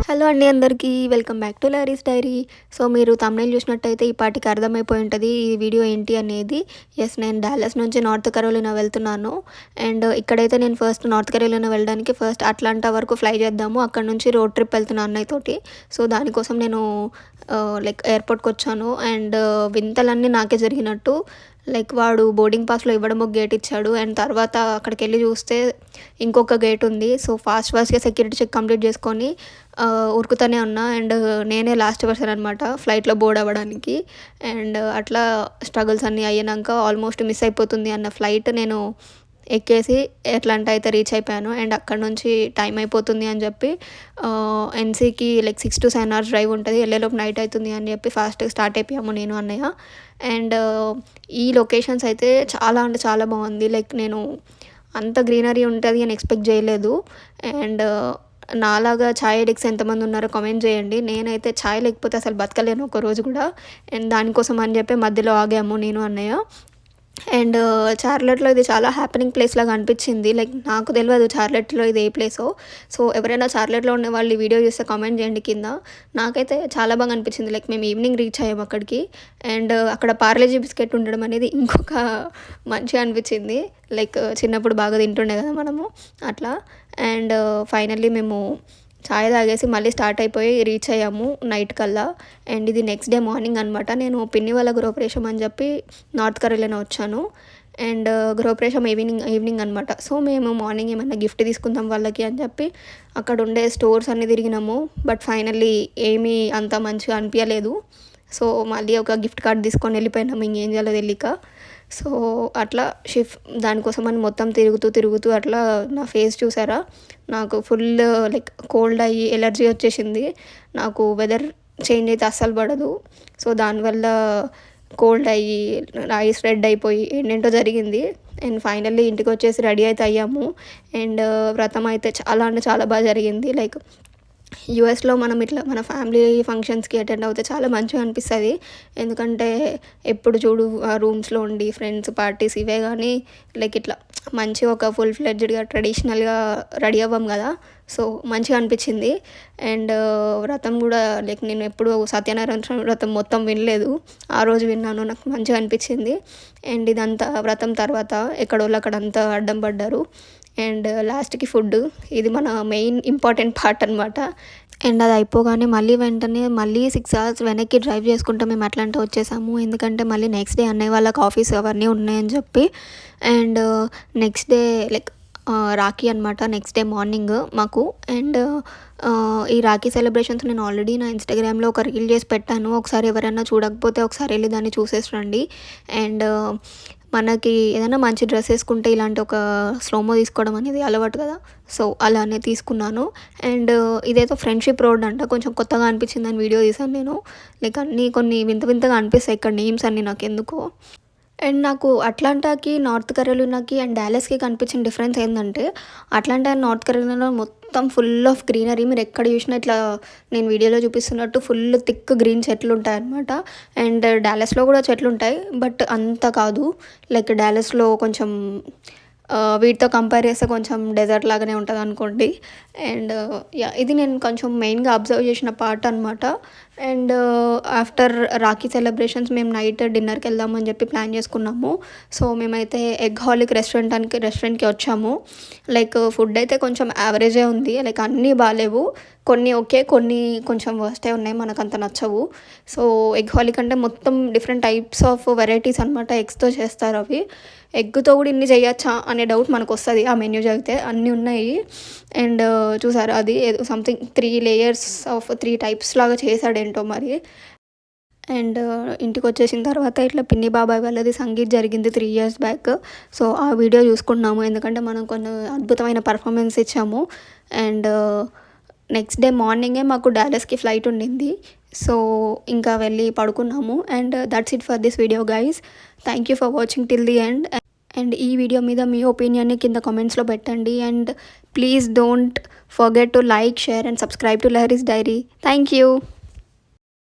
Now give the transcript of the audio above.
Hello అండి అందరికీ welcome back to lorries diary. So మీరు తమ్నైల్ చూసినట్టయితే ఈ పాటికి అర్థమైపోయి ఉంటుంది ఈ వీడియో ఏంటి అనేది. నేను డాలస్ నుంచి నార్త్ కరోలినా వెళ్తున్నాను. అండ్ ఇక్కడైతే నేను ఫస్ట్ నార్త్ కరోలినా వెళ్ళడానికి ఫస్ట్ అట్లాంటా వరకు ఫ్లై చేద్దాము, అక్కడ నుంచి రోడ్ ట్రిప్ వెళ్తున్నాను అన్నయ్యతోటి. సో దానికోసం నేను ఎయిర్పోర్ట్కి వచ్చాను. అండ్ వింతలన్నీ నాకే జరిగినట్టు. వాడు బోర్డింగ్ పాస్లో ఇవ్వడం ఒక గేట్ ఇచ్చాడు, అండ్ తర్వాత అక్కడికి వెళ్ళి చూస్తే ఇంకొక గేట్ ఉంది. సో ఫాస్ట్గా సెక్యూరిటీ చెక్ కంప్లీట్ చేసుకొని ఉరుకుతూనే ఉన్నా. అండ్ నేనే లాస్ట్ పర్సన్ అనమాట ఫ్లైట్లో బోర్డ్ అవ్వడానికి. అండ్ అట్లా స్ట్రగుల్స్ అన్నీ అయినాక ఆల్మోస్ట్ మిస్ అయిపోతుంది అన్న ఫ్లైట్ నేను ఎక్కేసి అట్లాంటా అయితే రీచ్ అయిపోయాను. అండ్ అక్కడ నుంచి టైం అయిపోతుంది అని చెప్పి ఎన్సీకి 6 to 7 hours డ్రైవ్ ఉంటుంది, వెళ్ళేలోపు నైట్ అవుతుంది అని చెప్పి ఫాస్ట్గా స్టార్ట్ అయిపోయాము నేను అన్నయ్య. అండ్ ఈ లొకేషన్స్ అయితే చాలా అంటే చాలా బాగుంది. నేను అంత గ్రీనరీ ఉంటుంది అని ఎక్స్పెక్ట్ చేయలేదు. అండ్ నాలాగా ఛాయ్ ఎడిక్స్ ఎంతమంది ఉన్నారో కామెంట్ చేయండి. నేనైతే ఛాయ్ లేకపోతే అసలు బతకలేను ఒక రోజు కూడా. అండ్ దానికోసం అని చెప్పి మధ్యలో ఆగాము నేను అన్నయ్య. అండ్ చార్లెట్లో ఇది చాలా హ్యాపెనింగ్ ప్లేస్ లాగా అనిపించింది. నాకు తెలియదు చార్లెట్లో ఇది ఏ ప్లేసో. సో ఎవరైనా చార్లెట్లో ఉన్న వాళ్ళు ఈ వీడియో చూస్తే కామెంట్ చేయండి కింద. నాకైతే చాలా బాగా అనిపించింది. మేము ఈవినింగ్ రీచ్ అయ్యాము అక్కడికి. అండ్ అక్కడ పార్లేజీ బిస్కెట్ ఉండడం అనేది ఇంకొక మంచిగా అనిపించింది. చిన్నప్పుడు బాగా తింటుండే కదా మనము అట్లా. అండ్ ఫైనల్లీ మేము ఛాయ్ తాగేసి మళ్ళీ స్టార్ట్ అయిపోయి రీచ్ అయ్యాము నైట్ కల్లా. అండ్ ఇది నెక్స్ట్ డే మార్నింగ్ అనమాట. నేను పిన్ని వాళ్ళ గృహప్రవేశం అని చెప్పి నార్త్ కరోలినా వచ్చాను. అండ్ గృహప్రవేశం ఈవినింగ్ అనమాట. సో మేము మార్నింగ్ ఏమన్నా గిఫ్ట్ తీసుకుందాం వాళ్ళకి అని చెప్పి అక్కడ ఉండే స్టోర్స్ అన్నీ తిరిగినాము. బట్ ఫైనల్లీ ఏమీ అంత మంచిగా అనిపించలేదు. సో మళ్ళీ ఒక గిఫ్ట్ కార్డ్ తీసుకొని వెళ్ళిపోయినాము, ఇంకేం చేయాలో తెలియక. సో అట్లా దానికోసం అని మొత్తం తిరుగుతూ అట్లా నా ఫేస్ చూసారా, నాకు ఫుల్ కోల్డ్ అయ్యి ఎలర్జీ వచ్చేసింది. నాకు వెదర్ చేంజ్ అయితే అస్సలు పడదు. సో దానివల్ల కోల్డ్ అయ్యి ఐస్ రెడ్ అయిపోయి ఏంటంటో జరిగింది. అండ్ ఫైనల్లీ ఇంటికి వచ్చేసి రెడీ అయితే అయ్యాము. అండ్ వ్రతం అయితే చాలా అంటే చాలా బాగా జరిగింది. యూఎస్లో మనం ఇట్లా మన ఫ్యామిలీ ఫంక్షన్స్కి అటెండ్ అవుతే చాలా మంచిగా అనిపిస్తుంది. ఎందుకంటే ఎప్పుడు చూడు ఆ రూమ్స్లో ఉండి ఫ్రెండ్స్ పార్టీస్ ఇవే కానీ ఇట్లా మంచిగా ఒక ఫుల్ ఫ్లెడ్జ్డ్గా ట్రెడిషనల్గా రెడీ అవ్వం కదా. సో మంచిగా అనిపించింది. అండ్ వ్రతం కూడా నేను ఎప్పుడు సత్యనారాయణ వ్రతం మొత్తం వినలేదు, ఆ రోజు విన్నాను, నాకు మంచిగా అనిపించింది. అండ్ ఇదంతా వ్రతం తర్వాత ఎక్కడోళ్ళు అక్కడంతా అడ్డం పడ్డారు. అండ్ లాస్ట్కి ఫుడ్, ఇది మన మెయిన్ ఇంపార్టెంట్ పార్ట్ అనమాట. అండ్ అది అయిపోగానే మళ్ళీ 6 hours వెనక్కి డ్రైవ్ చేసుకుంటూ మేము అట్లాంటా వచ్చేసాము. ఎందుకంటే మళ్ళీ నెక్స్ట్ డే అన్నయ్య వాళ్ళకి ఆఫీస్ అవన్నీ ఉన్నాయని చెప్పి. అండ్ నెక్స్ట్ డే రాఖీ అనమాట, నెక్స్ట్ డే మార్నింగ్ మాకు. అండ్ ఈ రాఖీ సెలబ్రేషన్స్ నేను ఆల్రెడీ నా ఇన్స్టాగ్రామ్లో ఒక రీల్ చేసి పెట్టాను, ఒకసారి ఎవరైనా చూడకపోతే ఒకసారి వెళ్ళి దాన్ని చూసేసి రండి. అండ్ మనకి ఏదైనా మంచి డ్రెస్ వేసుకుంటే ఇలాంటి ఒక స్లోమో తీసుకోవడం అనేది అలవాటు కదా. సో అలానే తీసుకున్నాను. అండ్ ఇదేదో ఫ్రెండ్షిప్ రోడ్ అంట, కొంచెం కొత్తగా అనిపించిందని వీడియో తీసాను నేను. కొన్ని వింతగా అనిపిస్తాయి ఇక్కడ నేమ్స్ అన్నీ నాకు ఎందుకో. అండ్ నాకు అట్లాంటాకి నార్త్ కరోలినాకి అండ్ డాలస్కి కనిపించిన డిఫరెన్స్ ఏంటంటే, అట్లాంటా అండ్ నార్త్ కరోలినాలో మొత్తం ఫుల్ ఆఫ్ గ్రీనరీ. మీరు ఎక్కడ చూసినా ఇట్లా నేను వీడియోలో చూపిస్తున్నట్టు ఫుల్ థిక్ గ్రీన్ చెట్లు ఉంటాయి అన్నమాట. అండ్ డాలస్లో కూడా చెట్లు ఉంటాయి, బట్ అంత కాదు. డాలస్లో కొంచెం వీటితో కంపేర్ చేస్తే కొంచెం డెజర్ట్ లాగానే ఉంటుంది అనుకోండి. అండ్ ఇది నేను కొంచెం మెయిన్గా అబ్జర్వ్ చేసిన పార్ట్ అనమాట. అండ్ ఆఫ్టర్ రాఖీ సెలబ్రేషన్స్ మేము నైట్ డిన్నర్కి వెళ్దామని చెప్పి ప్లాన్ చేసుకున్నాము. సో మేమైతే ఎగ్ హాలిక్ రెస్టారెంట్కి వచ్చాము. ఫుడ్ అయితే కొంచెం యావరేజే ఉంది, అన్నీ బాగాలేవు, కొన్ని ఓకే, కొన్ని కొంచెం వర్స్టే ఉన్నాయి, మనకు అంత నచ్చవు. సో ఎగ్ హాలిక్ అంటే మొత్తం డిఫరెంట్ టైప్స్ ఆఫ్ వెరైటీస్ అనమాట, ఎగ్స్తో చేస్తారు అవి. ఎగ్తో కూడా ఇన్ని చేయొచ్చా అనే డౌట్ మనకు వస్తుంది ఆ మెన్యూ చదివితే, అన్నీ ఉన్నాయి. అండ్ చూసారు అది ఏదో సంథింగ్ 3 layers ఆఫ్ 3 types లాగా చేశాడేంటో మరి. అండ్ ఇంటికి వచ్చేసిన తర్వాత ఇట్లా పిన్ని బాబాయ్ వాళ్ళది సంగీత్ జరిగింది 3 years బ్యాక్. సో ఆ వీడియో చూసుకున్నాము, ఎందుకంటే మనం కొన్ని అద్భుతమైన పర్ఫార్మెన్స్ ఇచ్చాము. అండ్ నెక్స్ట్ డే మార్నింగే మాకు డాలస్కి ఫ్లైట్ ఉండింది. సో ఇంకా వెళ్ళి పడుకున్నాము. And that's it for this video guys. Thank you for watching till the end. And ఈ వీడియో మీద మీ ఒపీనియన్ని కింద కామెంట్స్లో పెట్టండి. And please don't forget to like, share and subscribe to lorries diary. Thank you.